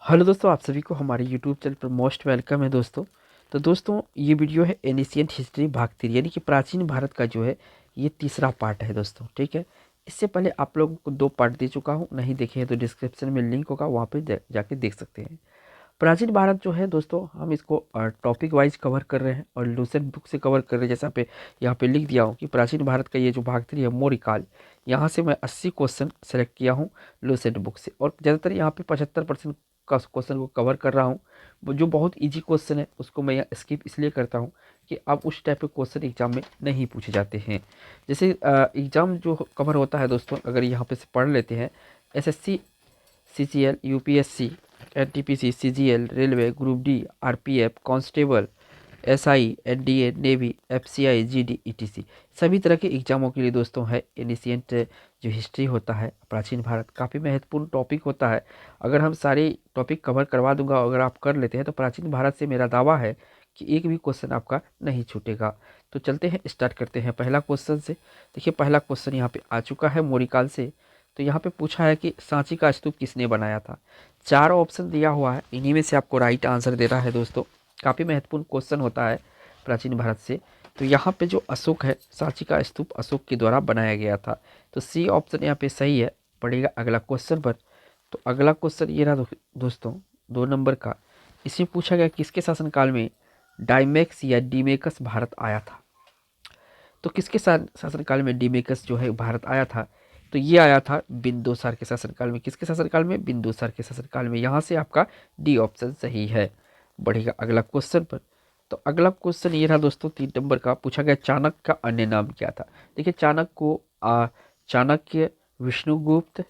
Hello दोस्तों, आप सभी को हमारे यूट्यूब चैनल पर मोस्ट वेलकम है दोस्तों। तो दोस्तों, ये वीडियो है एनिशियंट हिस्ट्री भाग 3 यानी कि प्राचीन भारत का जो है ये तीसरा पार्ट है दोस्तों। ठीक है, इससे पहले आप लोगों को 2 पार्ट दे चुका हूँ, नहीं देखे हैं तो डिस्क्रिप्शन में लिंक होगा, वहाँ पे जाके देख सकते हैं। प्राचीन भारत जो है दोस्तों, हम इसको टॉपिक वाइज कवर कर रहे हैं और लूसेंट बुक से कवर कर रहे हैं। जैसा पे यहाँ पे लिख दिया हूँ कि प्राचीन भारत का ये जो भाग 3 है मौर्यकाल, यहाँ से मैं 80 क्वेश्चन सेलेक्ट किया हूँ लूसेंट बुक से, और ज़्यादातर यहाँ पे 75% का क्वेश्चन को कवर कर रहा हूँ। वो जो बहुत इजी क्वेश्चन है उसको मैं यहाँ स्किप इसलिए करता हूँ कि अब उस टाइप के क्वेश्चन एग्जाम में नहीं पूछे जाते हैं। जैसे एग्जाम जो कवर होता है दोस्तों, अगर यहाँ पे से पढ़ लेते हैं, SSC, CGL, UPSC, NTPC, CGL, railway, group D, RPF, constable, SI, NDA, navy, FCI, GD, etc, सभी तरह के एग्जामों के लिए दोस्तों है एनिशिएंट जो हिस्ट्री होता है प्राचीन भारत, काफ़ी महत्वपूर्ण टॉपिक होता है। अगर हम सारे टॉपिक कवर करवा दूंगा, अगर आप कर लेते हैं तो प्राचीन भारत से मेरा दावा है कि एक भी क्वेश्चन आपका नहीं छूटेगा। तो चलते हैं, स्टार्ट करते हैं पहला क्वेश्चन से। देखिए, पहला क्वेश्चन यहाँ पे आ चुका है मौर्यकाल से। तो यहाँ पे पूछा है कि सांची का स्तूप किसने बनाया था। 4 ऑप्शन दिया हुआ है, इन्हीं में से आपको राइट आंसर देना है दोस्तों। काफ़ी महत्वपूर्ण क्वेश्चन होता है प्राचीन भारत से। तो यहाँ पे जो अशोक है, सांची का स्तूप अशोक के द्वारा बनाया गया था। तो सी ऑप्शन यहाँ पे सही है। पड़ेगा अगला क्वेश्चन पर। तो अगला क्वेश्चन ये रहा दोस्तों, 2 नंबर का। इसमें पूछा गया किसके शासनकाल में डायमेक्स या डीमेकस भारत आया था। तो किसके शासनकाल में डीमेकस जो है भारत आया था। तो ये आया था बिंदुसार के शासनकाल में। किसके शासनकाल में? बिंदुसार के शासनकाल में। यहाँ से आपका डी ऑप्शन सही है। बढ़ेगा अगला क्वेश्चन पर। तो अगला क्वेश्चन ये रहा दोस्तों, 3 नंबर का। पूछा गया चाणक्य का अन्य नाम क्या था। देखिए, चाणक्य को चाणक्य, विष्णुगुप्त,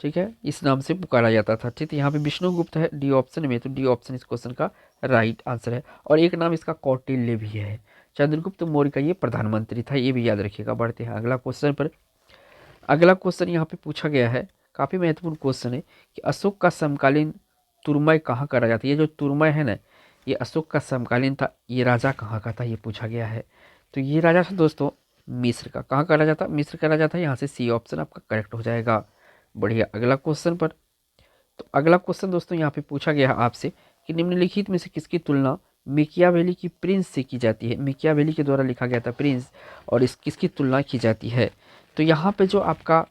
ठीक है, इस नाम से पुकारा जाता था। ठीक है, यहाँ पे विष्णुगुप्त है डी ऑप्शन में, तो डी ऑप्शन इस क्वेश्चन का राइट आंसर है। और एक नाम इसका कौटिल्य भी है। चंद्रगुप्त मौर्य का ये प्रधानमंत्री था, ये भी याद रखिएगा। बढ़ते हैं अगला क्वेश्चन पर। अगला क्वेश्चन यहाँ पे पूछा गया है, काफ़ी महत्वपूर्ण क्वेश्चन है, कि अशोक का समकालीन तुरमय कहाँ का राजा था। ये जो तुरमय है ना, ये अशोक का समकालीन था। ये राजा कहाँ का था, ये पूछा गया है। तो ये राजा था दोस्तों मिस्र का। कहाँ का राजा था? मिस्र का राजा था। यहाँ से सी ऑप्शन आपका करेक्ट हो जाएगा। बढ़िया अगला क्वेश्चन पर। तो अगला क्वेश्चन दोस्तों यहाँ पे पूछा गया है आपसे कि निम्नलिखित में से किसकी तुलना मिकियावेली की प्रिंस से की जाती है। मिकियावेली के द्वारा लिखा गया था प्रिंस, और इस किसकी तुलना की जाती है। तो यहाँ पे जो आपका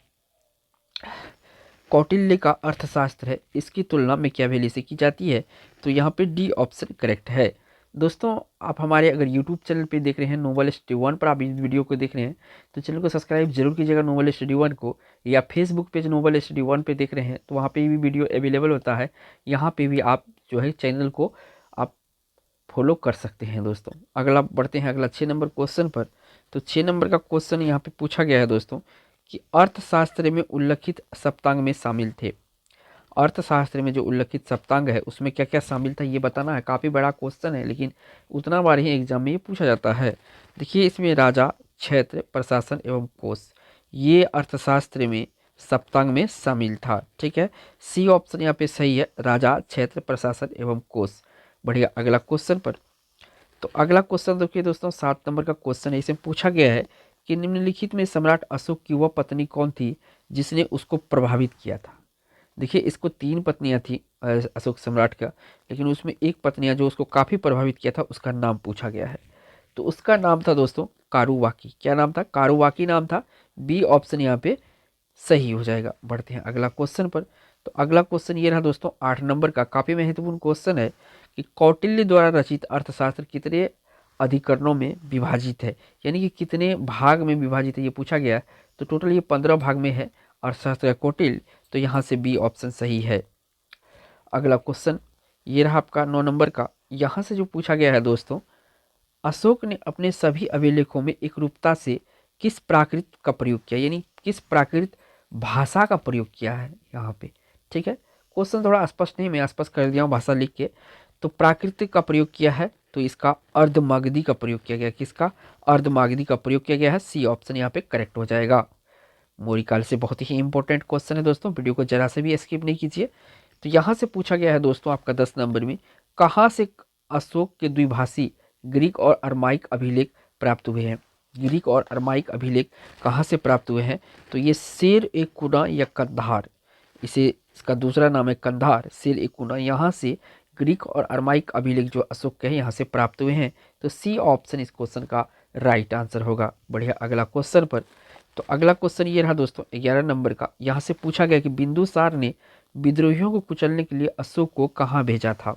कौटिल्य का अर्थशास्त्र है, इसकी तुलना मिकियावेली से की जाती है। तो यहाँ पे डी ऑप्शन करेक्ट है। दोस्तों, आप हमारे अगर यूट्यूब चैनल पे देख रहे हैं नोबल स्टडी 1 पर आप इस वीडियो को देख रहे हैं, तो चैनल को सब्सक्राइब जरूर कीजिएगा नोबल स्टडी 1 को। या फेसबुक पेज नोबल स्टडी 1 पे देख रहे हैं तो वहाँ पे भी वीडियो अवेलेबल होता है। यहाँ पे भी आप जो है चैनल को आप फॉलो कर सकते हैं दोस्तों। अगला बढ़ते हैं अगला 6 नंबर क्वेश्चन पर। तो 6 नंबर का क्वेश्चन यहाँ पे पूछा गया है दोस्तों, कि अर्थशास्त्र में उल्लिखित सप्तांग में शामिल थे। अर्थशास्त्र में जो उल्लिखित सप्तांग है उसमें क्या क्या शामिल था ये बताना है। काफ़ी बड़ा क्वेश्चन है, लेकिन उतना बार ही एग्जाम में ये पूछा जाता है। देखिए, इसमें राजा, क्षेत्र, प्रशासन एवं कोष, ये अर्थशास्त्र में सप्तांग में शामिल था। ठीक है, सी ऑप्शन यहाँ पे सही है, राजा, क्षेत्र, प्रशासन एवं कोष। बढ़िया अगला क्वेश्चन पर। तो अगला क्वेश्चन देखिए दोस्तों, 7 नंबर का क्वेश्चन है। इसमें पूछा गया है कि निम्नलिखित में सम्राट अशोक की वह पत्नी कौन थी जिसने उसको प्रभावित किया था। देखिए, इसको 3 पत्नियां थी अशोक सम्राट का, लेकिन उसमें एक पत्नियां जो उसको काफ़ी प्रभावित किया था उसका नाम पूछा गया है। तो उसका नाम था दोस्तों कारुवाकी। क्या नाम था? कारुवाकी नाम था। बी ऑप्शन यहाँ पे सही हो जाएगा। बढ़ते हैं अगला क्वेश्चन पर। तो अगला क्वेश्चन ये रहा दोस्तों, 8 नंबर का। काफ़ी महत्वपूर्ण क्वेश्चन है कि कौटिल्य द्वारा रचित अर्थशास्त्र कितने अधिकरणों में विभाजित है, यानी कि कितने भाग में विभाजित है ये पूछा गया है। तो टोटल ये 15 भाग में है अर्थशास्त्र का कौटिल्य। तो यहाँ से बी ऑप्शन सही है। अगला क्वेश्चन ये रहा आपका 9 नंबर का। यहाँ से जो पूछा गया है दोस्तों, अशोक ने अपने सभी अभिलेखों में एकरूपता से किस प्राकृत का प्रयोग किया, यानी किस प्राकृत भाषा का प्रयोग किया है यहाँ पे। ठीक है, क्वेश्चन थोड़ा स्पष्ट नहीं, मैं स्पष्ट कर दिया हूँ भाषा लिख के। तो प्राकृतिक का प्रयोग किया है, तो इसका अर्धमागधी का प्रयोग किया गया। किसका? अर्धमागधी का प्रयोग किया गया है। सी ऑप्शन यहाँ पे करेक्ट हो जाएगा। मौर्यकाल से बहुत ही इंपॉर्टेंट क्वेश्चन है दोस्तों, वीडियो को जरा से भी स्किप नहीं कीजिए। तो यहाँ से पूछा गया है दोस्तों आपका 10 नंबर में, कहाँ से अशोक के द्विभाषी ग्रीक और अरमाइक अभिलेख प्राप्त हुए हैं। ग्रीक और अरमाइक अभिलेख कहाँ से प्राप्त हुए हैं? तो ये शेर ए कुना या कंधार, इसे इसका दूसरा नाम है कंधार, सिरइकुना। यहाँ से ग्रीक और अरमाइक अभिलेख जो अशोक के हैं यहाँ से प्राप्त हुए हैं। तो सी ऑप्शन इस क्वेश्चन का राइट आंसर होगा। बढ़िया, अगला क्वेश्चन पर। तो अगला क्वेश्चन ये रहा दोस्तों 11 नंबर का। यहाँ से पूछा गया कि बिंदुसार ने विद्रोहियों को कुचलने के लिए अशोक को कहाँ भेजा था।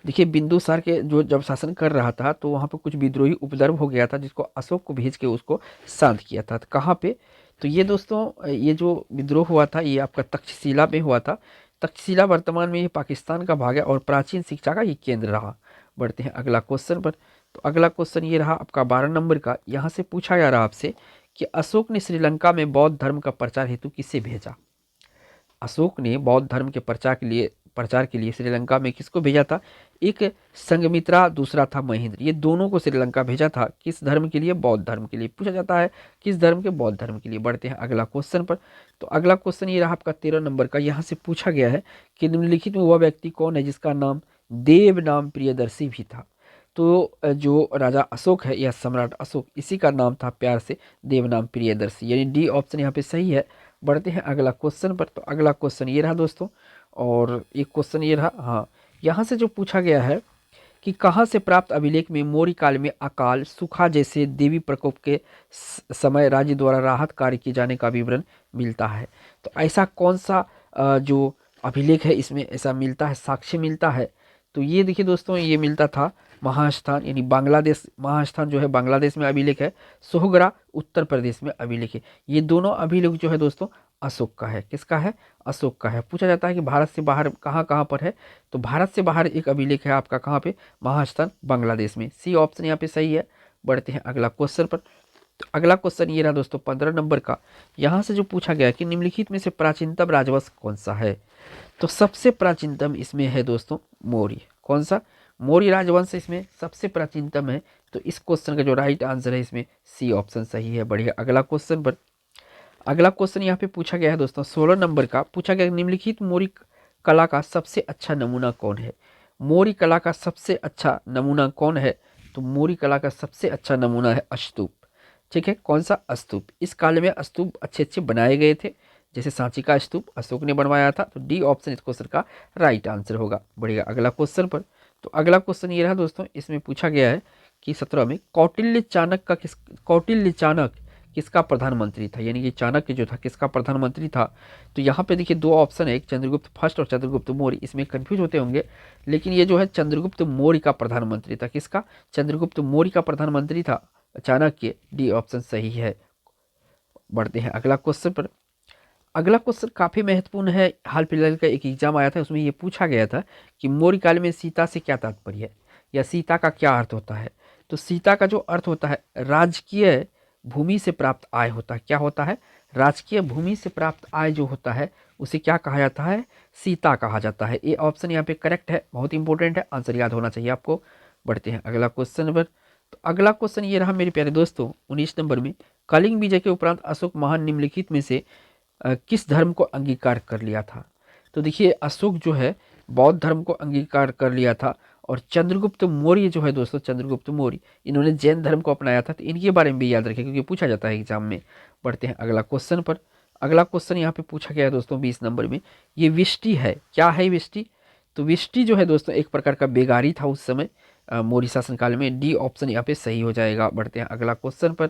देखिए, बिंदुसार के जो जब शासन कर रहा था तो वहाँ पर कुछ विद्रोही उपद्रव हो गया था, जिसको अशोक को भेज के उसको शांत किया था। तो कहाँ पे? तो ये दोस्तों, ये जो विद्रोह हुआ था ये आपका तक्षशिला में हुआ था। तक्षशिला वर्तमान में ये पाकिस्तान का भाग है और प्राचीन शिक्षा का ये केंद्र रहा। बढ़ते हैं अगला क्वेश्चन पर। तो अगला क्वेश्चन ये रहा आपका 12 नंबर का। यहाँ से पूछा जा रहा आपसे कि अशोक ने श्रीलंका में बौद्ध धर्म का प्रचार हेतु किसे भेजा। अशोक ने बौद्ध धर्म के प्रचार के लिए श्रीलंका में किसको भेजा था? एक संघमित्रा, दूसरा था महेंद्र। ये दोनों को श्रीलंका भेजा था। किस धर्म के लिए? बौद्ध धर्म के लिए। पूछा जाता है किस धर्म के? बौद्ध धर्म के लिए। बढ़ते हैं अगला क्वेश्चन पर। तो अगला क्वेश्चन ये रहा आपका 13 नंबर का। यहाँ से पूछा गया है कि निम्नलिखित में वह व्यक्ति कौन है जिसका नाम देव नाम प्रियदर्शी भी था। तो जो राजा अशोक है या सम्राट अशोक, इसी का नाम था प्यार से देवनाम प्रियदर्शी, यानी डी ऑप्शन यहाँ पे सही है। बढ़ते हैं अगला क्वेश्चन पर। तो अगला क्वेश्चन ये रहा दोस्तों, और एक क्वेश्चन ये रहा, हाँ, यहाँ से जो पूछा गया है कि कहाँ से प्राप्त अभिलेख में मौर्य काल में अकाल, सूखा जैसे देवी प्रकोप के समय राज्य द्वारा राहत कार्य किए जाने का विवरण मिलता है। तो ऐसा कौन सा जो अभिलेख है इसमें ऐसा मिलता है, साक्ष्य मिलता है? तो ये देखिए दोस्तों, ये मिलता था महास्थान, यानी बांग्लादेश, महास्थान जो है बांग्लादेश में अभिलेख है, सोहगरा उत्तर प्रदेश में अभिलेख है। ये दोनों अभिलेख जो है दोस्तों अशोक का है। किसका है? अशोक का है। पूछा जाता है कि भारत से बाहर कहाँ कहाँ पर है, तो भारत से बाहर एक अभिलेख है आपका कहाँ पे? महास्थान, बांग्लादेश में। सी ऑप्शन यहाँ पे सही है। बढ़ते हैं अगला क्वेश्चन पर। तो अगला क्वेश्चन ये रहा दोस्तों 15 नंबर का। यहाँ से जो पूछा गया कि निम्नलिखित में से प्राचीनतम राजवंश कौन सा है। तो सबसे प्राचीनतम इसमें है दोस्तों मौर्य। कौन सा? मौर्य राजवंश इसमें सबसे प्राचीनतम है। तो इस क्वेश्चन का जो राइट आंसर है इसमें सी ऑप्शन सही है। बढ़िया, अगला क्वेश्चन पर। अगला क्वेश्चन यहाँ पे पूछा गया है दोस्तों 16 नंबर का। पूछा गया निम्नलिखित मौर्य कला का सबसे अच्छा नमूना कौन है। मौर्य कला का सबसे अच्छा नमूना कौन है? तो मौर्य कला का सबसे अच्छा नमूना है स्तूप। ठीक है, कौन सा? स्तूप। इस काल में स्तूप अच्छे अच्छे बनाए गए थे, जैसे सांची का स्तूप अशोक ने बनवाया था। तो डी ऑप्शन इस क्वेश्चन का राइट आंसर होगा। बढ़िया, अगला क्वेश्चन पर। तो अगला क्वेश्चन ये रहा दोस्तों, इसमें पूछा गया है कि 17 में कौटिल्य चाणक्य किसका प्रधानमंत्री था, यानी कि चाणक्य जो था किसका प्रधानमंत्री था। तो यहाँ पे देखिए दो ऑप्शन है, एक चंद्रगुप्त फर्स्ट और चंद्रगुप्त मौर्य। इसमें कंफ्यूज होते होंगे, लेकिन ये जो है चंद्रगुप्त मौर्य का प्रधानमंत्री था। किसका? चंद्रगुप्त मौर्य का प्रधानमंत्री था चाणक्य। डी ऑप्शन सही है। बढ़ते हैं अगला क्वेश्चन पर। अगला क्वेश्चन काफी महत्वपूर्ण है। हाल फिलहाल का एक एग्जाम आया था, उसमें ये पूछा गया था कि मौर्य काल में सीता से क्या तात्पर्य है, या सीता का क्या अर्थ होता है। तो सीता का जो अर्थ होता है राजकीय भूमि से प्राप्त आय होता है। क्या होता है? राजकीय भूमि से प्राप्त आय जो होता है उसे क्या कहा जाता है? सीता कहा जाता है। ये ऑप्शन यहाँ पे करेक्ट है, बहुत इंपॉर्टेंट है, आंसर याद होना चाहिए आपको। बढ़ते हैं अगला क्वेश्चन पर। तो अगला क्वेश्चन ये रहा मेरे प्यारे दोस्तों 19 नंबर में। कलिंग विजय के उपरांत अशोक महान निम्नलिखित में से किस धर्म को अंगीकार कर लिया था। तो देखिए अशोक जो है बौद्ध धर्म को अंगीकार कर लिया था, और चंद्रगुप्त मौर्य जो है दोस्तों, चंद्रगुप्त मौर्य, इन्होंने जैन धर्म को अपनाया था। तो इनके बारे में भी याद रखें क्योंकि पूछा जाता है एग्जाम में। बढ़ते हैं अगला क्वेश्चन पर। अगला क्वेश्चन यहाँ पे पूछा गया है दोस्तों 20 नंबर में। ये विष्टि है। क्या है विष्टि? तो विष्टि जो है दोस्तों एक प्रकार का बेगारी था उस समय मौर्य शासनकाल में। डी ऑप्शन यहाँ पे सही हो जाएगा। बढ़ते हैं अगला क्वेश्चन पर।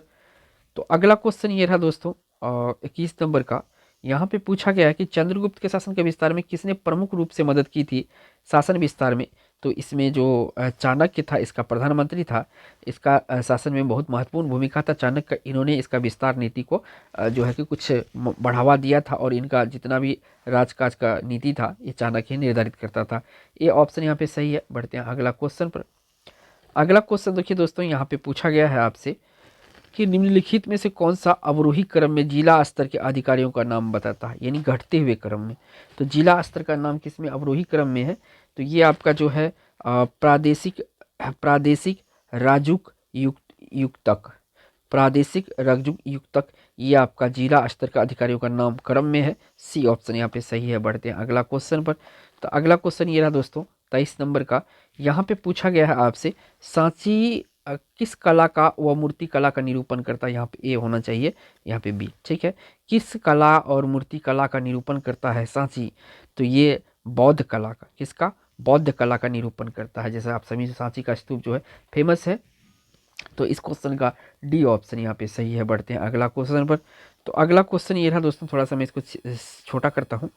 तो अगला क्वेश्चन ये रहा दोस्तों 21 नंबर का। यहाँ पे पूछा गया है कि चंद्रगुप्त के शासन के विस्तार में किसने प्रमुख रूप से मदद की थी शासन विस्तार में। तो इसमें जो चाणक्य था इसका प्रधानमंत्री था। इसका शासन में बहुत महत्वपूर्ण भूमिका था चाणक्य। इन्होंने इसका विस्तार नीति को जो है कि कुछ बढ़ावा दिया था, और इनका जितना भी राजकाज का नीति था ये चाणक्य निर्धारित करता था। ये ऑप्शन यहाँ पे सही है। बढ़ते हैं अगला क्वेश्चन पर। अगला क्वेश्चन देखिए दोस्तों, यहाँ पे पूछा गया है आपसे कि निम्नलिखित में से कौन सा अवरोही क्रम में जिला स्तर के अधिकारियों का नाम बताता है, यानी घटते हुए क्रम में। तो जिला स्तर का नाम किसमें अवरोही क्रम में है? तो ये आपका जो है प्रादेशिक प्रादेशिक राजुक युक्तक, प्रादेशिक राजुक युक्तक, ये आपका जिला स्तर का अधिकारियों का नाम क्रम में है। सी ऑप्शन यहाँ पे सही है। बढ़ते हैं अगला क्वेश्चन पर। तो अगला क्वेश्चन ये रहा दोस्तों 23 नंबर का। यहाँ पे पूछा गया है आपसे सांची किस कला का व मूर्ति कला का निरूपण करता है, यहाँ पे ए होना चाहिए, यहाँ पे बी। ठीक है, किस कला और मूर्ति कला का निरूपण करता है सांची, तो ये बौद्ध कला का, किसका, बौद्ध कला का निरूपण करता है। जैसे आप सभी सांची का स्तूप जो है फेमस है, तो इस क्वेश्चन का डी ऑप्शन यहाँ पे सही है। बढ़ते हैं अगला क्वेश्चन पर। तो अगला क्वेश्चन ये रहा दोस्तों, थोड़ा सा मैं इसको छोटा करता हूँ।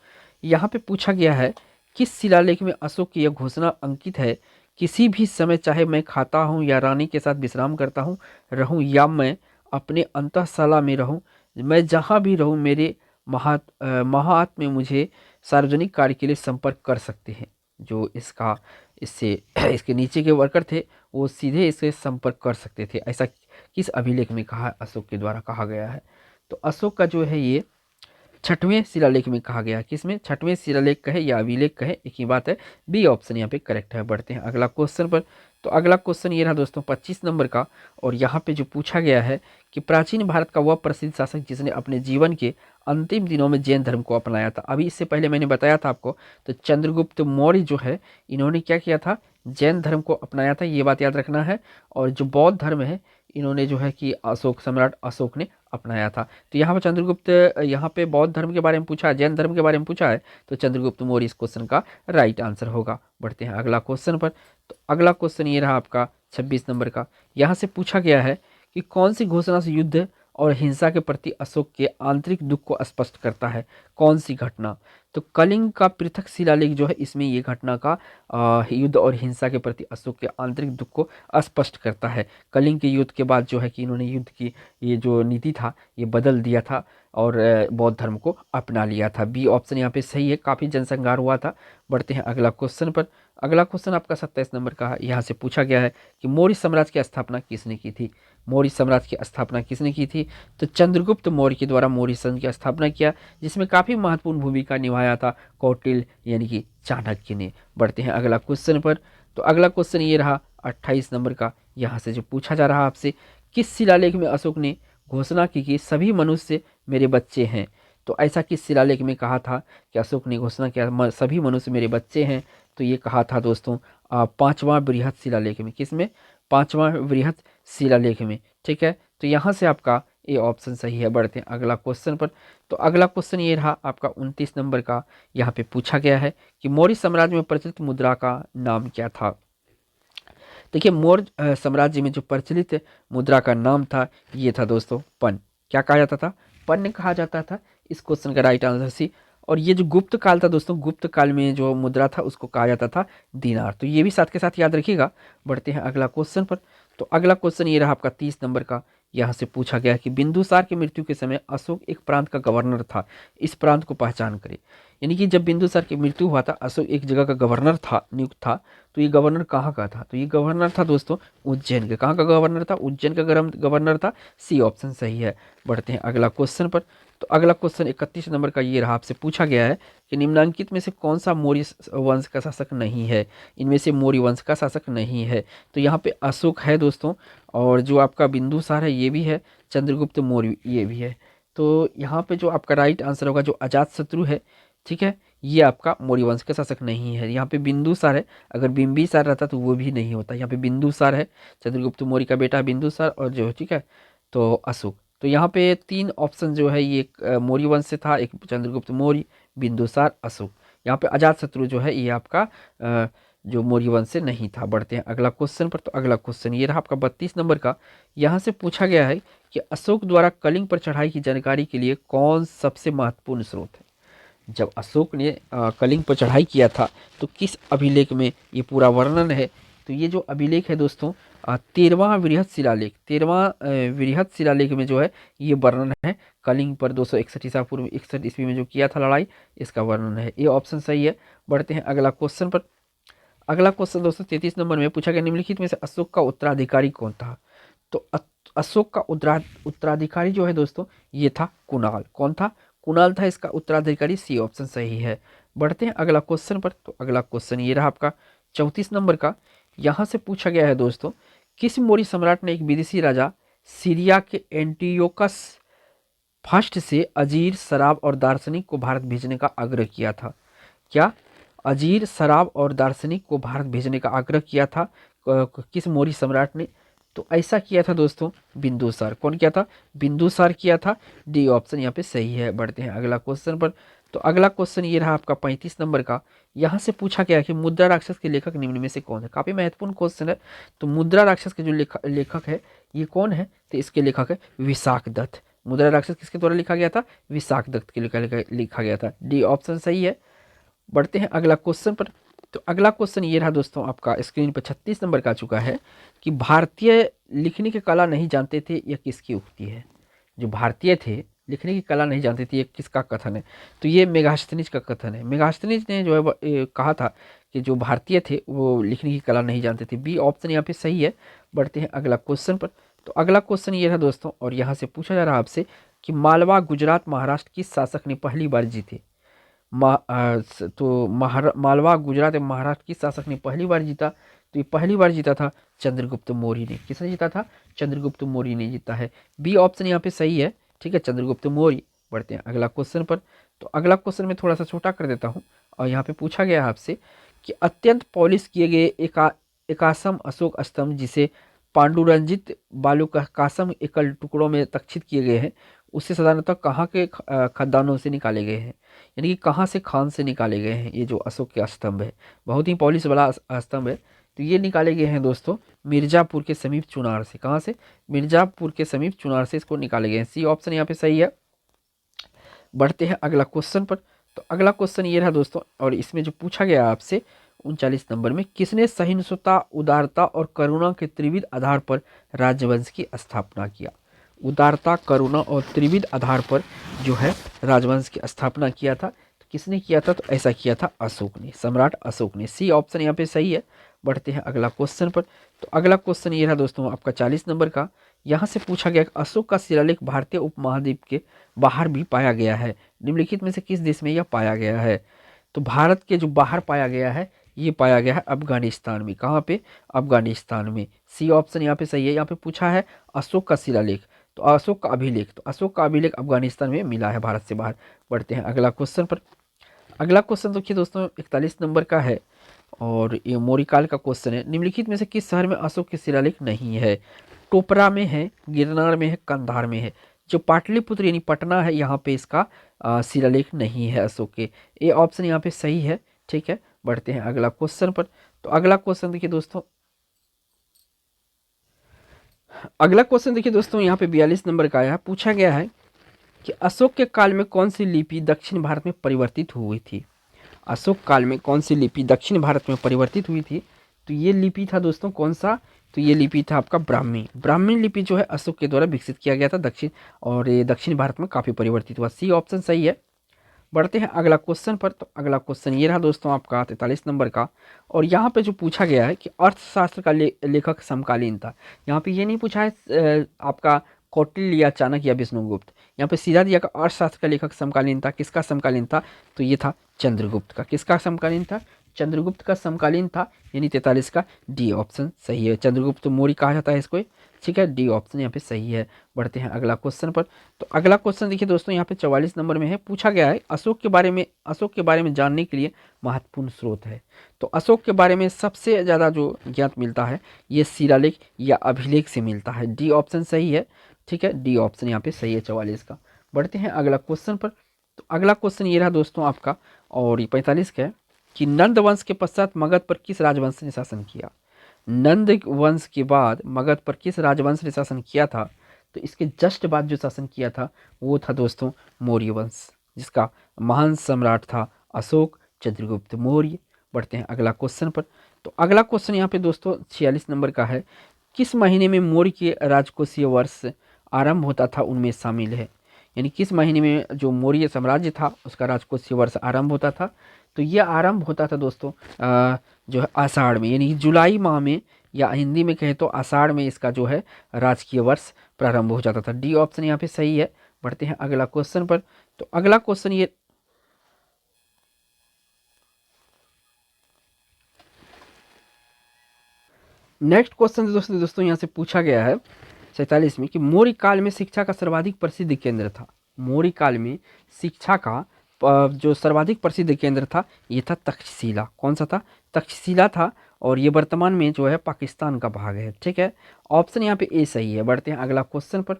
यहाँ पे पूछा गया है, किस शिलालेख में अशोक की यह घोषणा अंकित है, किसी भी समय चाहे मैं खाता हूँ या रानी के साथ विश्राम करता हूँ रहूँ या मैं अपने अंतःशाला में रहूँ, मैं जहाँ भी रहूँ मेरे महात्म्य मुझे सार्वजनिक कार्य के लिए संपर्क कर सकते हैं। जो इसका इससे इसके नीचे के वर्कर थे वो सीधे इससे संपर्क कर सकते थे। ऐसा किस अभिलेख में कहा, अशोक के द्वारा कहा गया है। तो अशोक का जो है ये छठवें शिलालेख में कहा गया। किसमें, छठवें शिलालेख कहे या अभिलेख कहे, एक ही बात है। बी ऑप्शन यहाँ पे करेक्ट है। बढ़ते हैं अगला क्वेश्चन पर। तो अगला क्वेश्चन ये रहा दोस्तों 25 नंबर का, और यहाँ पे जो पूछा गया है कि प्राचीन भारत का वह प्रसिद्ध शासक जिसने अपने जीवन के अंतिम दिनों में जैन धर्म को अपनाया था। अभी इससे पहले मैंने बताया था आपको, तो चंद्रगुप्त मौर्य जो है इन्होंने क्या किया था, जैन धर्म को अपनाया था, ये बात याद रखना है। और जो बौद्ध धर्म है इन्होंने जो है कि अशोक, सम्राट अशोक ने अपनाया था। तो यहाँ पर चंद्रगुप्त, यहाँ पे बौद्ध धर्म के बारे में पूछा है, जैन धर्म के बारे में पूछा है, तो चंद्रगुप्त मौर्य इस क्वेश्चन का राइट आंसर होगा। बढ़ते हैं अगला क्वेश्चन पर। तो अगला क्वेश्चन ये रहा आपका 26 नंबर का। यहाँ से पूछा गया है कि कौन सी घोषणा से युद्ध और हिंसा के प्रति अशोक के आंतरिक दुख को स्पष्ट करता है, कौन सी घटना। तो कलिंग का पृथक शिलालेख जो है इसमें ये घटना का युद्ध और हिंसा के प्रति अशोक के आंतरिक दुख को स्पष्ट करता है। कलिंग के युद्ध के बाद जो है कि इन्होंने युद्ध की ये जो नीति था ये बदल दिया था और बौद्ध धर्म को अपना लिया था। बी ऑप्शन यहाँ पे सही है, काफ़ी जनसंहार हुआ था। बढ़ते हैं अगला क्वेश्चन पर। अगला क्वेश्चन आपका 27 नंबर का है। यहाँ से पूछा गया है कि मौर्य साम्राज्य की स्थापना किसने की थी। मौर्य साम्राज्य की स्थापना किसने की थी, तो चंद्रगुप्त मौर्य के द्वारा मौर्य संघ की स्थापना किया, जिसमें काफ़ी महत्वपूर्ण भूमिका निभाया था कौटिल्य यानी कि चाणक्य ने। बढ़ते हैं अगला क्वेश्चन पर। तो अगला क्वेश्चन ये रहा 28 नंबर का। यहाँ से जो पूछा जा रहा आपसे, किस शिलालेख में अशोक ने घोषणा की कि सभी मनुष्य मेरे बच्चे हैं। तो ऐसा किस शिलालेख में कहा था कि अशोक ने घोषणा किया सभी मनुष्य मेरे बच्चे हैं, तो ये कहा था दोस्तों पांचवां बृहत शिलालेख में। किसमें, पांचवां बृहत शिलालेख में। ठीक है, तो यहाँ से आपका ए ऑप्शन सही है। बढ़ते हैं अगला क्वेश्चन पर। तो अगला क्वेश्चन ये रहा आपका 29 नंबर का। यहाँ पे पूछा गया है कि मौर्य साम्राज्य में प्रचलित मुद्रा का नाम क्या था। देखिए मौर्य साम्राज्य में जो प्रचलित मुद्रा का नाम था ये था दोस्तों पन। क्या कहा जाता था, पन कहा जाता था। इस क्वेश्चन का राइट आंसर सी। और ये जो गुप्त काल था दोस्तों, गुप्त काल में जो मुद्रा था उसको कहा जाता था दीनार। तो ये भी साथ के साथ याद रखिएगा। बढ़ते हैं अगला क्वेश्चन पर। तो अगला क्वेश्चन ये रहा आपका 30 नंबर का। यहाँ से पूछा गया कि बिंदुसार की मृत्यु के समय अशोक एक प्रांत का गवर्नर था, इस प्रांत को पहचान करे। यानी कि जब बिंदुसार की मृत्यु हुआ था अशोक एक जगह का गवर्नर था, नियुक्त था। तो ये गवर्नर कहाँ का था, तो ये गवर्नर था दोस्तों उज्जैन के। कहाँ का गवर्नर था, उज्जैन का गवर्नर था। सी ऑप्शन सही है। बढ़ते हैं अगला क्वेश्चन पर। तो अगला क्वेश्चन 31 नंबर का ये रहा। आपसे पूछा गया है कि निम्नलिखित में से कौन सा मौर्य वंश का शासक नहीं है, इनमें से मौर्य वंश का शासक नहीं है। तो यहाँ पे अशोक है दोस्तों, और जो आपका बिंदुसार है ये भी है, चंद्रगुप्त मौर्य ये भी है। तो यहाँ पे जो आपका राइट आंसर होगा जो अजातशत्रु है, ठीक है, ये आपका मौर्य वंश का शासक नहीं है। यहाँ पे बिंदुसार है, अगर बिंबिसार रहता तो वो भी नहीं होता। यहाँ पे बिंदुसार है, चंद्रगुप्त मौर्य का बेटा बिंदुसार, और जो ठीक है तो अशोक। तो यहाँ पे 3 ऑप्शन जो है ये मौर्य वंश से था, एक चंद्रगुप्त मौर्य, बिंदुसार, अशोक। यहाँ पे अजातशत्रु जो है ये आपका जो मौर्य वंश से नहीं था। बढ़ते हैं अगला क्वेश्चन पर। तो अगला क्वेश्चन ये रहा आपका 32 नंबर का। यहाँ से पूछा गया है कि अशोक द्वारा कलिंग पर चढ़ाई की जानकारी के लिए कौन सबसे महत्वपूर्ण स्रोत है। जब अशोक ने कलिंग पर चढ़ाई किया था तो किस अभिलेख में ये पूरा वर्णन है। तो ये जो अभिलेख है दोस्तों 13वां बृहत शिलालेख, 13वां बृहत शिलालेख में जो है ये वर्णन है कलिंग पर 261 ईसा पूर्व 61 ईस्वी में जो किया था लड़ाई, इसका वर्णन है। ये ऑप्शन सही है। बढ़ते हैं अगला क्वेश्चन पर। अगला क्वेश्चन दोस्तों 33 नंबर में पूछा गया निम्नलिखित में से अशोक का उत्तराधिकारी कौन था। तो अशोक का उत्तराधिकारी जो है दोस्तों ये था कुणाल। कौन था, कुणाल था इसका उत्तराधिकारी। सी ऑप्शन सही है। बढ़ते हैं अगला क्वेश्चन पर। तो अगला क्वेश्चन ये रहा आपका 34 नंबर का। यहाँ से पूछा गया है दोस्तों किस मौर्य सम्राट ने एक विदेशी राजा सीरिया के एंटियोकस फर्स्ट से अजीर, शराब और दार्शनिक को भारत भेजने का आग्रह किया था। क्या, अजीर, शराब और दार्शनिक को भारत भेजने का आग्रह किया था किस मौर्य सम्राट ने। तो ऐसा किया था दोस्तों बिंदुसार। कौन किया था? बिंदुसार किया था। डी ऑप्शन यहाँ पे सही है। बढ़ते हैं अगला क्वेश्चन पर। तो अगला क्वेश्चन ये रहा आपका 35 नंबर का। यहाँ से पूछा गया कि मुद्रा राक्षस के लेखक निम्न में से कौन है। काफी महत्वपूर्ण क्वेश्चन है। तो मुद्रा राक्षस के जो लेखक है ये कौन है? तो इसके लेखक है विशाख दत्त। मुद्रा राक्षस किसके द्वारा लिखा गया था? विशाख दत्त के लिखा गया था। डी ऑप्शन सही है। बढ़ते हैं अगला क्वेश्चन पर। तो अगला क्वेश्चन ये रहा दोस्तों आपका स्क्रीन पर 36 नंबर का आ चुका है कि भारतीय लिखने की कला नहीं जानते थे, यह किसकी उक्ति है? जो भारतीय थे लिखने की कला नहीं जानते थे, ये किसका कथन है? तो ये मेगास्थनीज का कथन है। मेगास्थनीज ने जो है कहा था कि जो भारतीय थे वो लिखने की कला नहीं जानते थे। बी ऑप्शन यहाँ पे सही है। बढ़ते हैं अगला क्वेश्चन पर। तो अगला क्वेश्चन ये रहा दोस्तों, और यहाँ से पूछा जा रहा है आपसे कि मालवा गुजरात महाराष्ट्र किस शासक ने पहली बार जीते? मालवा गुजरात एवं महाराष्ट्र किस शासक ने पहली बार जीता? तो ये पहली बार जीता था चंद्रगुप्त मौर्य ने। किसने जीता था? चंद्रगुप्त मौर्य ने जीता है। बी ऑप्शन यहाँ पे सही है। ठीक है, चंद्रगुप्त मौर्य। बढ़ते हैं अगला क्वेश्चन पर। तो अगला क्वेश्चन मैं थोड़ा सा छोटा कर देता हूँ, और यहाँ पे पूछा गया है आपसे कि अत्यंत पॉलिश किए गए एकासम अशोक स्तंभ जिसे पांडुरंजित बालू का कासम एकल टुकड़ों में तक्षित किए गए हैं, उससे साधारणतः कहाँ के खदानों से निकाले गए हैं? यानी कि कहाँ से खान से निकाले गए हैं ये जो अशोक के स्तंभ है? बहुत ही पॉलिश वाला स्तंभ है। तो ये निकाले गए हैं दोस्तों मिर्जापुर के समीप चुनार से। कहाँ से? मिर्जापुर के समीप चुनार से इसको निकाले गए हैं। सी ऑप्शन यहाँ पे सही है। बढ़ते हैं अगला क्वेश्चन पर। तो अगला क्वेश्चन ये रहा दोस्तों, और इसमें जो पूछा गया आपसे 39 नंबर में, किसने सहिष्णुता, उदारता और करुणा के त्रिविध आधार पर राजवंश की स्थापना किया? उदारता, करुणा और त्रिविध आधार पर जो है राजवंश की स्थापना किया था। तो किसने किया था? तो ऐसा किया था अशोक ने, सम्राट अशोक ने। सी ऑप्शन यहाँ पे सही है। बढ़ते हैं अगला क्वेश्चन पर। तो अगला क्वेश्चन ये रहा दोस्तों आपका 40 नंबर का। यहाँ से पूछा गया कि अशोक का शिलालेख भारतीय उपमहाद्वीप के बाहर भी पाया गया है, निम्नलिखित में से किस देश में यह पाया गया है? तो भारत के जो बाहर पाया गया है ये पाया गया है अफगानिस्तान में। कहाँ पे? अफगानिस्तान में। सी ऑप्शन यहाँ पे सही है। यहाँ पे पूछा है अशोक का शिलालेख, तो अशोक का अभिलेख, तो अशोक का अभिलेख अफगानिस्तान में मिला है, भारत से बाहर। बढ़ते हैं अगला क्वेश्चन पर। अगला क्वेश्चन देखिए दोस्तों 41 नंबर का है, और ये मौर्यकाल का क्वेश्चन है। निम्नलिखित में से किस शहर में अशोक के शिलालेख नहीं है? टोपरा में है, गिरनार में है, कंधार में है? जो पाटलिपुत्र यानी पटना है यहाँ पे इसका शिलालेख नहीं है अशोक के। ए ऑप्शन यहाँ पे सही है। ठीक है, बढ़ते हैं अगला क्वेश्चन पर। तो अगला क्वेश्चन देखिए दोस्तों, यहाँ पे 42 नंबर का आया है। पूछा गया है कि अशोक के काल में कौन सी लिपि दक्षिण भारत में परिवर्तित हुई थी? अशोक काल में कौन सी लिपि दक्षिण भारत में परिवर्तित हुई थी? तो ये लिपि था दोस्तों कौन सा? तो ये लिपि था आपका ब्राह्मी। ब्राह्मी लिपि जो है अशोक के द्वारा विकसित किया गया था दक्षिण, और ये दक्षिण भारत में काफ़ी परिवर्तित हुआ। सी ऑप्शन सही है। बढ़ते हैं अगला क्वेश्चन पर। तो अगला क्वेश्चन ये रहा दोस्तों आपका 43 नंबर का, और यहाँ पे जो पूछा गया है कि अर्थशास्त्र का लेखक समकालीन था। यहाँ पे ये नहीं पूछा है आपका कौटिल्य या चाणक्य या विष्णुगुप्त। यहाँ पे सीधा दिया का अर्थशास्त्र का लेखक समकालीन था। किसका समकालीन था? तो ये था चंद्रगुप्त का। किसका समकालीन था? चंद्रगुप्त का समकालीन था, यानी 43 का डी ऑप्शन सही है। चंद्रगुप्त मौर्य कहा जाता है इसको। ठीक है, डी ऑप्शन यहाँ पे सही है। बढ़ते हैं अगला क्वेश्चन पर। तो अगला क्वेश्चन देखिए दोस्तों यहाँ पे 44 नंबर में है। पूछा गया है अशोक के बारे में जानने के लिए महत्वपूर्ण स्रोत है। तो अशोक के बारे में सबसे ज़्यादा जो ज्ञात मिलता है ये शिलालेख या अभिलेख से मिलता है। डी ऑप्शन सही है। ठीक है, डी ऑप्शन यहाँ पे सही है 44 का। बढ़ते हैं अगला क्वेश्चन पर। तो अगला क्वेश्चन ये रहा दोस्तों आपका, और ये 45 का है कि नंद वंश के पश्चात मगध पर किस राजवंश ने शासन किया? नंद वंश के बाद मगध पर किस राजवंश ने शासन किया था? तो इसके जस्ट बाद जो शासन किया था वो था दोस्तों मौर्य वंश, जिसका महान सम्राट था अशोक चंद्रगुप्त मौर्य। बढ़ते हैं अगला क्वेश्चन पर। तो अगला क्वेश्चन यहाँ पे दोस्तों 46 नंबर का है। किस महीने में मौर्य के राजकोषीय वर्ष आरंभ होता था उनमें शामिल है? यानी किस महीने में जो मौर्य साम्राज्य था उसका राजकोषीय वर्ष आरंभ होता था? तो यह आरंभ होता था दोस्तों जो है आषाढ़ में, यानी जुलाई माह में, या हिंदी में कहे तो आषाढ़ में इसका जो है राजकीय वर्ष प्रारंभ हो जाता था। डी ऑप्शन यहाँ पे सही है। बढ़ते हैं अगला क्वेश्चन पर। तो अगला क्वेश्चन ये नेक्स्ट क्वेश्चन दोस्तों यहाँ से पूछा गया है 47 में कि मौर्य काल में शिक्षा का सर्वाधिक प्रसिद्ध केंद्र था। मौर्य काल में शिक्षा का जो सर्वाधिक प्रसिद्ध केंद्र था ये था तक्षशिला। कौन सा था? तक्षशिला था। और ये वर्तमान में जो है पाकिस्तान का भाग है। ठीक है, ऑप्शन यहाँ पे ए सही है। बढ़ते हैं अगला क्वेश्चन पर।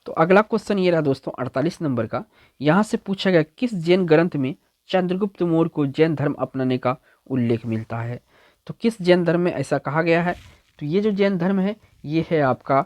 तो अगला क्वेश्चन ये रहा दोस्तों 48 नंबर का। यहाँ से पूछा गया किस जैन ग्रंथ में चंद्रगुप्त मौर्य को जैन धर्म अपनाने का उल्लेख मिलता है। तो किस जैन धर्म में ऐसा कहा गया है। तो ये जो जैन धर्म है ये है आपका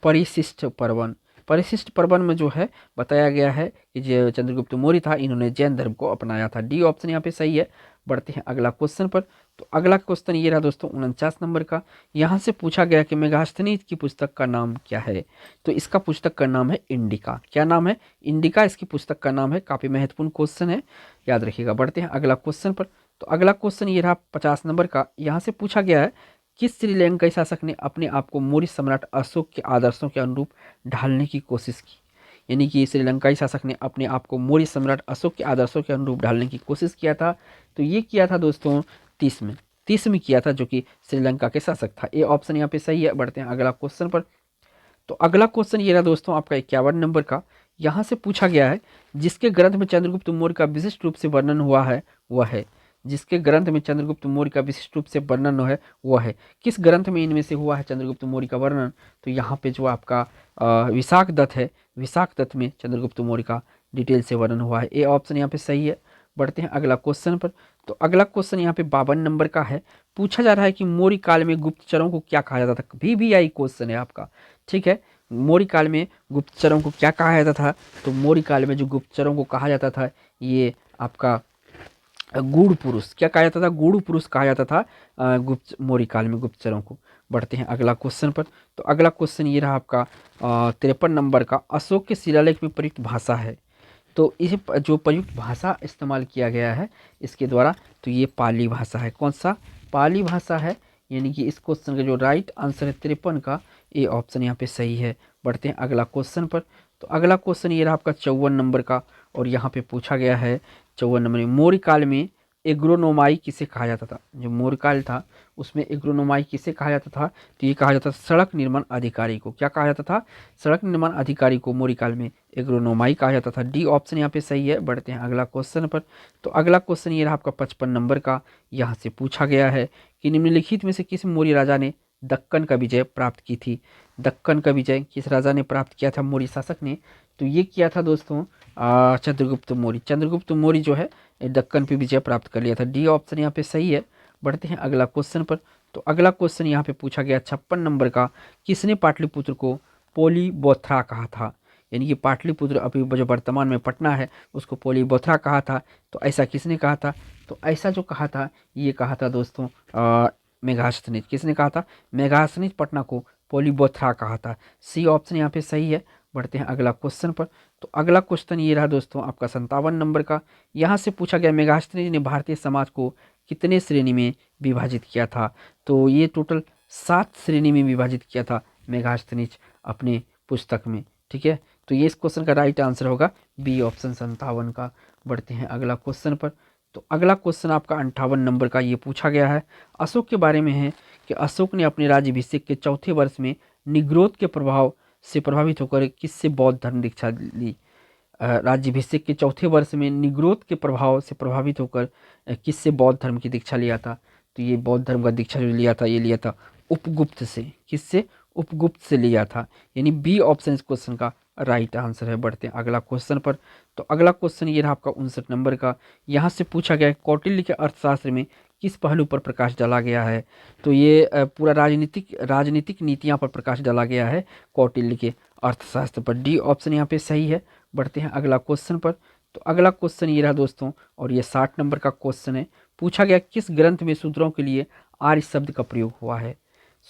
परिशिष्ट पर्वन। परिशिष्ट पर्वन में जो है बताया गया है कि जो चंद्रगुप्त मौर्य था इन्होंने जैन धर्म को अपनाया था। डी ऑप्शन यहाँ पे सही है। बढ़ते हैं अगला क्वेश्चन पर। तो अगला क्वेश्चन ये रहा दोस्तों 49 नंबर का। यहाँ से पूछा गया कि मेगास्थनीज की पुस्तक का नाम क्या है। तो इसका पुस्तक का नाम है इंडिका। क्या नाम है, इंडिका इसकी पुस्तक का नाम है। काफ़ी महत्वपूर्ण क्वेश्चन है, याद रखिएगा। बढ़ते हैं अगला क्वेश्चन पर। तो अगला क्वेश्चन ये रहा 50 नंबर का। यहाँ से पूछा गया है किस श्रीलंकाई शासक ने अपने आप को मौर्य सम्राट अशोक के आदर्शों के अनुरूप ढालने की कोशिश की। यानी कि श्रीलंकाई शासक ने अपने आप को मौर्य सम्राट अशोक के आदर्शों के अनुरूप ढालने की कोशिश किया था। तो ये किया था दोस्तों 30 में किया था, जो कि श्रीलंका के शासक था। ये ऑप्शन यहाँ पे सही है। बढ़ते हैं अगला क्वेश्चन पर। तो अगला क्वेश्चन ये रहा दोस्तों आपका 51 नंबर का। यहाँ से पूछा गया है जिसके ग्रंथ में चंद्रगुप्त मौर्य का विशिष्ट रूप से वर्णन हुआ है वह है। जिसके ग्रंथ में चंद्रगुप्त मौर्य का विशिष्ट रूप से वर्णन है वह है। किस ग्रंथ में इनमें से हुआ है चंद्रगुप्त मौर्य का वर्णन। तो यहाँ पे जो आपका विशाख दत्त है, विशाख दत्त में चंद्रगुप्त मौर्य का डिटेल से वर्णन हुआ है। ये ऑप्शन यहाँ पे सही है। बढ़ते हैं अगला क्वेश्चन पर। तो अगला क्वेश्चन यहाँ पे 52 नंबर का है। पूछा जा रहा है कि मौर्य काल में गुप्तचरों को क्या कहा जाता था। VVI क्वेश्चन है आपका। ठीक है, मौर्य काल में गुप्तचरों को क्या कहा जाता था। तो मौर्य काल में जो गुप्तचरों को कहा जाता था ये आपका गूढ़ पुरुष। क्या कहा जाता था, गूढ़ पुरुष कहा जाता था गुप्त मौर्य काल में गुप्तचरों को। बढ़ते हैं अगला क्वेश्चन पर। तो अगला क्वेश्चन ये रहा आपका 53 नंबर का। अशोक के शिलालेख में प्रयुक्त भाषा है। तो इस जो प्रयुक्त भाषा इस्तेमाल किया गया है इसके द्वारा, तो ये पाली भाषा है। कौन सा, पाली भाषा है। यानी कि इस क्वेश्चन का जो राइट आंसर है 53 का, ये ऑप्शन यहाँ पे सही है। बढ़ते हैं अगला क्वेश्चन पर। तो अगला क्वेश्चन ये रहा आपका 54 नंबर का। और यहाँ पे पूछा गया है 54 नंबर में मौर्य काल में एग्रोनोमाई किसे कहा जाता था। जो मौर्य काल था उसमें एग्रोनोमाई किसे कहा जाता था। तो ये कहा जाता था सड़क निर्माण अधिकारी को। क्या कहा जाता था, सड़क निर्माण अधिकारी को मौर्य काल में एग्रोनोमाई कहा जाता था। डी ऑप्शन यहाँ पे सही है। बढ़ते हैं अगला क्वेश्चन पर। तो अगला क्वेश्चन ये रहा आपका 55 नंबर का। यहाँ से पूछा गया है कि निम्नलिखित में से किस मौर्य राजा ने दक्कन का विजय प्राप्त की थी। दक्कन का विजय किस राजा ने प्राप्त किया था मौर्य शासक ने। तो ये किया था दोस्तों चंद्रगुप्त मौर्य। चंद्रगुप्त मौर्य जो है दक्कन पे विजय प्राप्त कर लिया था। डी ऑप्शन यहाँ पे सही है। बढ़ते हैं अगला क्वेश्चन पर। तो अगला क्वेश्चन यहाँ पे पूछा गया 56 नंबर का। किसने पाटलिपुत्र को पोलीबोथरा कहा था। यानी कि पाटलिपुत्र अभी जो वर्तमान में पटना है उसको पोलीबोथरा कहा था। तो ऐसा किसने कहा था। तो ऐसा जो कहा था ये कहा था दोस्तों मेघास्थनीज। किसने कहा था, मेघास्थनीज पटना को पोलीबोथरा कहा था। सी ऑप्शन यहाँ पे सही है। बढ़ते हैं अगला क्वेश्चन पर। तो अगला क्वेश्चन ये रहा दोस्तों आपका 57 नंबर का। यहाँ से पूछा गया मेघास्थनीज ने भारतीय समाज को कितने श्रेणी में विभाजित किया था। तो ये टोटल 7 श्रेणी में विभाजित किया था मेघास्थनीज अपने पुस्तक में। ठीक है, तो ये इस क्वेश्चन का राइट आंसर होगा बी ऑप्शन 57 का। बढ़ते हैं अगला क्वेश्चन पर। तो अगला क्वेश्चन आपका 58 नंबर का। ये पूछा गया है अशोक के बारे में है कि अशोक ने अपने राज्याभिषेक के चौथे वर्ष में निग्रोध के प्रभाव से प्रभावित होकर किससे बौद्ध धर्म दीक्षा ली। राज्याभिषेक के चौथे वर्ष में निग्रोध के प्रभाव से प्रभावित होकर किससे बौद्ध धर्म की दीक्षा लिया था। तो ये बौद्ध धर्म का दीक्षा जो लिया था ये लिया था उपगुप्त से। किससे, उपगुप्त से लिया था। यानी बी ऑप्शन इस क्वेश्चन का राइट आंसर है। बढ़ते हैं अगला क्वेश्चन पर। तो अगला क्वेश्चन ये रहा आपका 59 नंबर का। यहाँ से पूछा गया है कौटिल्य के अर्थशास्त्र में किस पहलू पर प्रकाश डाला गया है। तो ये पूरा राजनीतिक नीतियाँ पर प्रकाश डाला गया है कौटिल्य के अर्थशास्त्र पर। डी ऑप्शन यहाँ पे सही है। बढ़ते हैं अगला क्वेश्चन पर। तो अगला क्वेश्चन ये रहा दोस्तों और ये 60 नंबर का क्वेश्चन है। पूछा गया किस ग्रंथ में शूद्रों के लिए आर्य शब्द का प्रयोग हुआ है।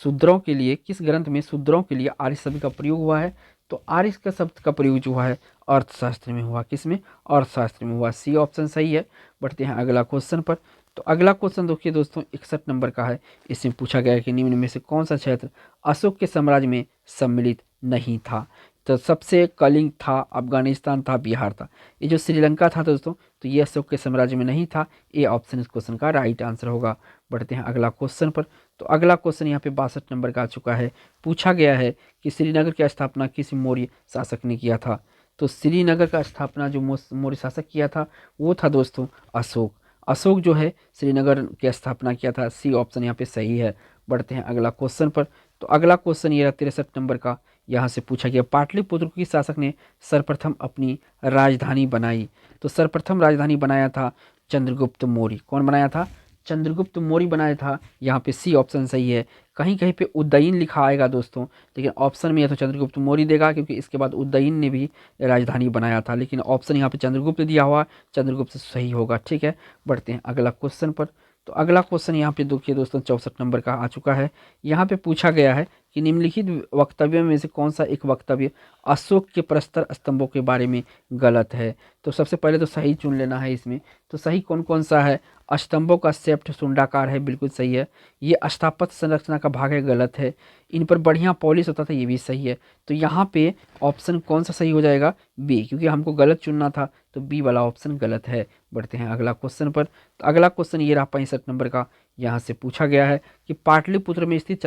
शूद्रों के लिए किस ग्रंथ में शूद्रों के लिए आर्य शब्द का प्रयोग हुआ है। तो आर्य का शब्द का प्रयोग जो हुआ है अर्थशास्त्र में हुआ। किसमें, अर्थशास्त्र में हुआ। सी ऑप्शन सही है। बढ़ते हैं अगला क्वेश्चन पर। तो अगला क्वेश्चन देखिए दोस्तों 61 नंबर का है। इसमें पूछा गया है कि निम्न में से कौन सा क्षेत्र अशोक के साम्राज्य में सम्मिलित नहीं था। तो सबसे कलिंग था, अफगानिस्तान था, बिहार था। ये जो श्रीलंका था दोस्तों तो ये अशोक के साम्राज्य में नहीं था। ये ऑप्शन इस क्वेश्चन का राइट आंसर होगा। बढ़ते हैं अगला क्वेश्चन पर। तो अगला क्वेश्चन यहाँ पे 62 नंबर का आ चुका है। पूछा गया है कि श्रीनगर की स्थापना किस मौर्य शासक ने किया था। तो श्रीनगर का स्थापना जो मौर्य शासक किया था वो था दोस्तों अशोक। अशोक जो है श्रीनगर की स्थापना किया था। सी ऑप्शन यहाँ पे सही है। बढ़ते हैं अगला क्वेश्चन पर। तो अगला क्वेश्चन ये रहा 63 नंबर का, यहाँ से पूछा गया पाटलिपुत्र की शासक ने सर्वप्रथम अपनी राजधानी बनाई। तो सर्वप्रथम राजधानी बनाया था चंद्रगुप्त मौर्य। कौन बनाया था? चंद्रगुप्त मौर्य बनाया था। यहाँ पे सी ऑप्शन सही है। कहीं कहीं पे उज्जैन लिखा आएगा दोस्तों, लेकिन ऑप्शन में या तो चंद्रगुप्त मौर्य देगा, क्योंकि इसके बाद उज्जैन ने भी राजधानी बनाया था, लेकिन ऑप्शन यहाँ पे चंद्रगुप्त दिया हुआ, चंद्रगुप्त सही होगा। ठीक है, बढ़ते हैं अगला क्वेश्चन पर। तो अगला क्वेश्चन यहाँ पे देखिए दोस्तों 64 नंबर का आ चुका है। यहाँ पे पूछा गया है कि निम्नलिखित वक्तव्यों में से कौन सा एक वक्तव्य अशोक के प्रस्तर स्तंभों के बारे में गलत है। तो सबसे पहले तो सही चुन लेना है इसमें। तो सही कौन कौन सा है? स्तंभों का शेफ्ट शुंडाकार है, बिल्कुल सही है। ये स्थापत्य संरचना का भाग है, गलत है। इन पर बढ़िया पॉलिश होता था, ये भी सही है। तो यहाँ पे ऑप्शन कौन सा सही हो जाएगा? बी, क्योंकि हमको गलत चुनना था, तो बी वाला ऑप्शन गलत है। बढ़ते हैं अगला क्वेश्चन पर। तो अगला क्वेश्चन ये रहा 65 नंबर का, यहाँ से पूछा गया है कि पाटलिपुत्र में स्थित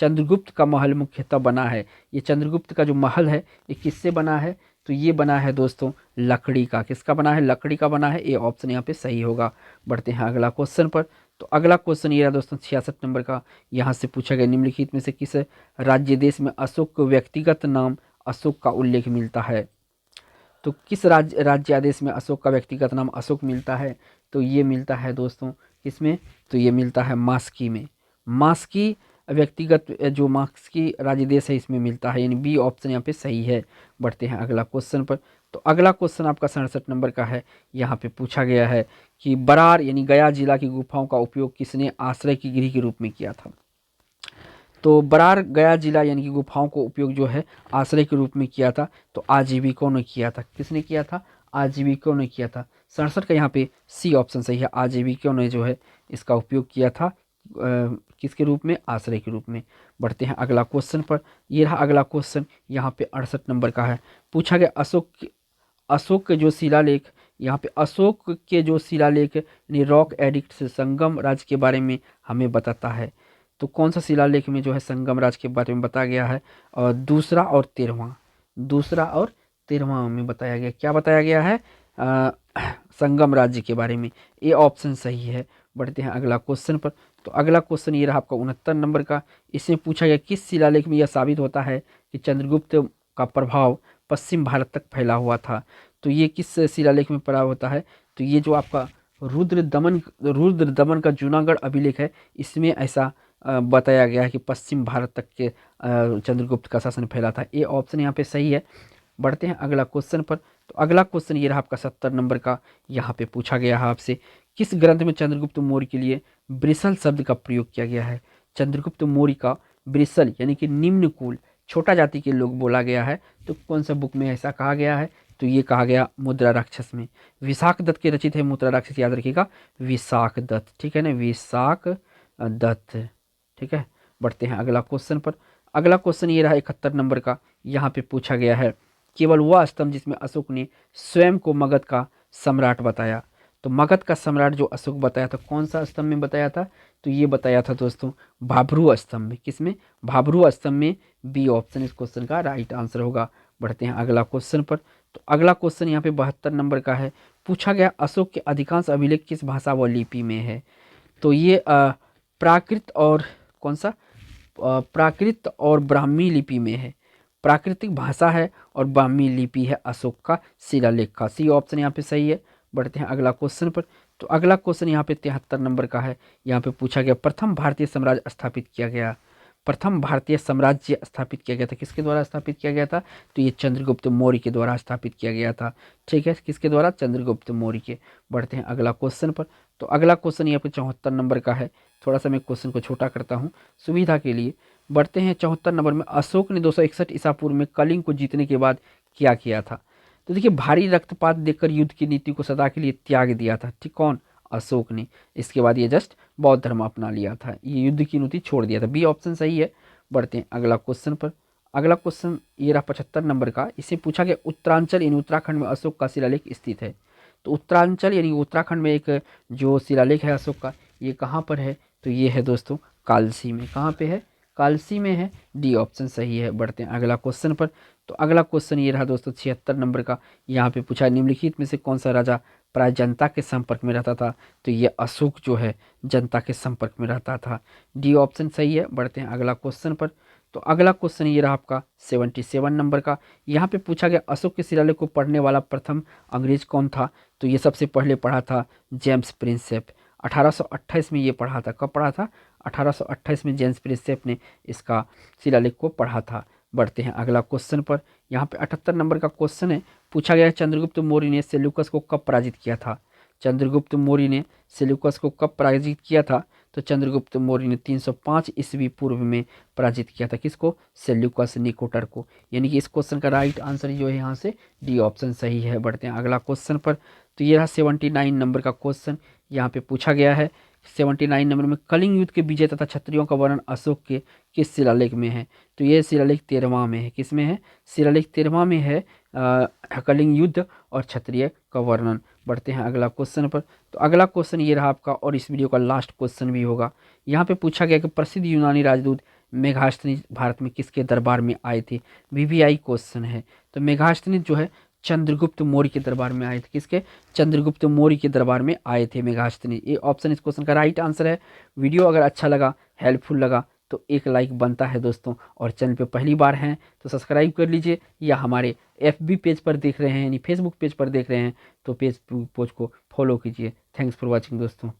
चंद्रगुप्त का महल मुख्यतः बना है। ये चंद्रगुप्त का जो महल है ये किससे बना है? तो ये बना है दोस्तों लकड़ी का। किसका बना है? लकड़ी का बना है। ये ऑप्शन यहाँ पे सही होगा। बढ़ते हैं अगला क्वेश्चन पर। तो अगला क्वेश्चन ये रहा दोस्तों 66 नंबर का, यहाँ से पूछा गया निम्नलिखित में से किस राज्य देश में अशोक को व्यक्तिगत नाम अशोक का उल्लेख मिलता है। तो किस राज्य आदेश में अशोक का व्यक्तिगत नाम अशोक मिलता है? तो ये मिलता है दोस्तों किसमें? तो ये मिलता है मास्की में। मास्की व्यक्तिगत जो मास्की राज्य देश है इसमें मिलता है, यानी बी ऑप्शन यहाँ पे सही है। बढ़ते हैं अगला क्वेश्चन पर। तो अगला क्वेश्चन आपका 67 नंबर का है। यहाँ पे पूछा गया है कि बरार यानी गया जिला की गुफाओं का उपयोग किसने आश्रय की गृह के रूप में किया था। तो बरार गया जिला यानी कि गुफाओं को उपयोग जो है आश्रय के रूप में किया था, तो आजीविकों ने किया था। किसने किया था? आजीविकों ने किया था। 67 का यहाँ पे सी ऑप्शन सही है। आजीविकों ने जो है इसका उपयोग किया था किसके रूप में? आश्रय के रूप में। बढ़ते हैं अगला क्वेश्चन पर। ये रहा अगला क्वेश्चन, यहाँ पे 68 नंबर का है। पूछा गया अशोक के जो शिलालेख, यहाँ पे अशोक के जो शिलालेख यानी रॉक एडिक्ट से संगम राज्य के बारे में हमें बताता है। तो कौन सा शिलालेख में जो है संगम राज्य के बारे में बताया गया है? और दूसरा और 13वां में बताया गया। क्या बताया गया है? संगम राज्य के बारे में। ये ऑप्शन सही है। बढ़ते हैं अगला क्वेश्चन पर। तो अगला क्वेश्चन ये रहा आपका 69 नंबर का। इसमें पूछा गया किस शिलालेख में यह साबित होता है कि चंद्रगुप्त का प्रभाव पश्चिम भारत तक फैला हुआ था। तो ये किस शिलालेख में पड़ा होता है? तो ये जो आपका रुद्र दमन का जूनागढ़ अभिलेख है, इसमें ऐसा बताया गया है कि पश्चिम भारत तक के चंद्रगुप्त का शासन फैला था। ये ऑप्शन यहाँ पे सही है। बढ़ते हैं अगला क्वेश्चन पर। तो अगला क्वेश्चन ये रहा आपका 70 नंबर का। यहाँ पे पूछा गया है आपसे किस ग्रंथ में चंद्रगुप्त मौर्य के लिए ब्रिसल शब्द का प्रयोग किया गया है। चंद्रगुप्त मौर्य का ब्रिसल यानी कि निम्न कुल छोटा जाति के लोग बोला गया है, तो कौन सा बुक में ऐसा कहा गया है? तो ये कहा गया मुद्रा राक्षस में। विशाख दत्त के रचित है मुद्रा राक्षस, याद रखिएगा विशाख दत्त। ठीक है ना, विशाख दत्त। ठीक है, बढ़ते हैं अगला क्वेश्चन पर। अगला क्वेश्चन ये रहा 71 नंबर का। यहाँ पे पूछा गया है केवल वह स्तंभ जिसमें अशोक ने स्वयं को मगध का सम्राट बताया। तो मगध का सम्राट जो अशोक बताया था, कौन सा स्तंभ में बताया था? तो ये बताया था दोस्तों भाभरू स्तंभ में। किसमें? भाभरू स्तंभ में। बी ऑप्शन इस क्वेश्चन का राइट आंसर होगा। बढ़ते हैं अगला क्वेश्चन पर। तो अगला क्वेश्चन यहाँ पे 72 नंबर का है। पूछा गया अशोक के अधिकांश अभिलेख किस भाषा व लिपि में है। तो ये प्राकृत और कौन सा? प्राकृत और ब्राह्मी लिपि में है। प्राकृतिक भाषा है और ब्राह्मी लिपि है अशोक का शिलालेख का। सी ऑप्शन यहाँ पे सही है। बढ़ते हैं अगला क्वेश्चन पर। तो अगला क्वेश्चन यहाँ पे 73 नंबर का है। यहाँ पे पूछा गया प्रथम भारतीय साम्राज्य स्थापित किया गया। प्रथम भारतीय साम्राज्य स्थापित किया गया था, किसके द्वारा स्थापित किया गया था? तो ये चंद्रगुप्त मौर्य के द्वारा स्थापित किया गया था। ठीक है, किसके द्वारा? चंद्रगुप्त मौर्य के। बढ़ते हैं अगला क्वेश्चन पर। तो अगला क्वेश्चन यहाँ पे 74 नंबर का है। थोड़ा सा मैं क्वेश्चन को छोटा करता हूँ सुविधा के लिए। बढ़ते हैं 74 नंबर में। अशोक ने 261 ईसा पूर्व में कलिंग को जीतने के बाद क्या किया था। तो देखिए भारी रक्तपात देखकर युद्ध की नीति को सदा के लिए त्याग दिया था। ठीक, कौन? अशोक ने। इसके बाद ये जस्ट बौद्ध धर्म अपना लिया था, ये युद्ध की नीति छोड़ दिया था। बी ऑप्शन सही है। बढ़ते हैं अगला क्वेश्चन पर। अगला क्वेश्चन ये रहा 75 नंबर का। इसे पूछा गया उत्तरांचल यानी उत्तराखंड में अशोक का शिलालेख स्थित है। तो उत्तरांचल यानी उत्तराखंड में एक जो शिलालेख है अशोक का, ये कहाँ पर है? तो ये है दोस्तों कालसी में। कहाँ पे है? कालसी में है। डी ऑप्शन सही है। बढ़ते हैं अगला क्वेश्चन पर। तो अगला क्वेश्चन ये रहा दोस्तों 76 नंबर का। यहाँ पे पूछा निम्नलिखित में से कौन सा राजा प्राय जनता के संपर्क में रहता था, तो ये अशोक जो है जनता के संपर्क में रहता था। डी ऑप्शन सही है। बढ़ते हैं अगला क्वेश्चन पर। तो अगला क्वेश्चन ये रहा आपका 77 नंबर का। यहाँ पे पूछा गया अशोक के शिलालेख को पढ़ने वाला प्रथम अंग्रेज कौन था। तो ये सबसे पहले पढ़ा था जेम्स प्रिंसेप। 1828 में ये पढ़ा था। कब पढ़ा था? 1828 में जेम्स प्रिंसेप ने इसका शिलालेख को पढ़ा था। बढ़ते हैं अगला क्वेश्चन पर। यहाँ पे 78 नंबर का क्वेश्चन है। पूछा गया है चंद्रगुप्त मौर्य ने सेल्यूकस को कब पराजित किया था। चंद्रगुप्त मौर्य ने सेल्यूकस को कब पराजित किया था। तो चंद्रगुप्त मौर्य ने 305 ईस्वी पूर्व में पराजित किया था। किसको? सेल्यूकस निकोटर को। यानी कि इस क्वेश्चन का राइट आंसर जो है यहाँ से डी ऑप्शन सही है। बढ़ते हैं अगला क्वेश्चन पर। तो ये रहा 79 नंबर का क्वेश्चन। यहाँ पे पूछा गया है 79 नंबर में कलिंग युद्ध के विजय तथा क्षत्रियों का वर्णन अशोक के किस शिलालेख में है। तो ये शिलालेख 13वां में है। किस में है? शिलालेख 13वां में है। कलिंग युद्ध और क्षत्रिय का वर्णन। बढ़ते हैं अगला क्वेश्चन पर। तो अगला क्वेश्चन ये रहा आपका और इस वीडियो का लास्ट क्वेश्चन भी होगा। यहाँ पे पूछा गया कि प्रसिद्ध यूनानी राजदूत मेगास्थनीज भारत में किसके दरबार में आए थे। वीवीआई क्वेश्चन है। तो मेगास्थनीज जो है चंद्रगुप्त मौर्य के दरबार में आए थे। किसके? चंद्रगुप्त मौर्य के दरबार में आए थे मेगास्थनीज। ये ऑप्शन इस क्वेश्चन का राइट आंसर है। वीडियो अगर अच्छा लगा, हेल्पफुल लगा तो एक लाइक बनता है दोस्तों। और चैनल पे पहली बार हैं तो सब्सक्राइब कर लीजिए, या हमारे FB पेज पर देख रहे हैं यानी फेसबुक पेज पर देख रहे हैं तो पेज को फॉलो कीजिए। थैंक्स फॉर वॉचिंग दोस्तों।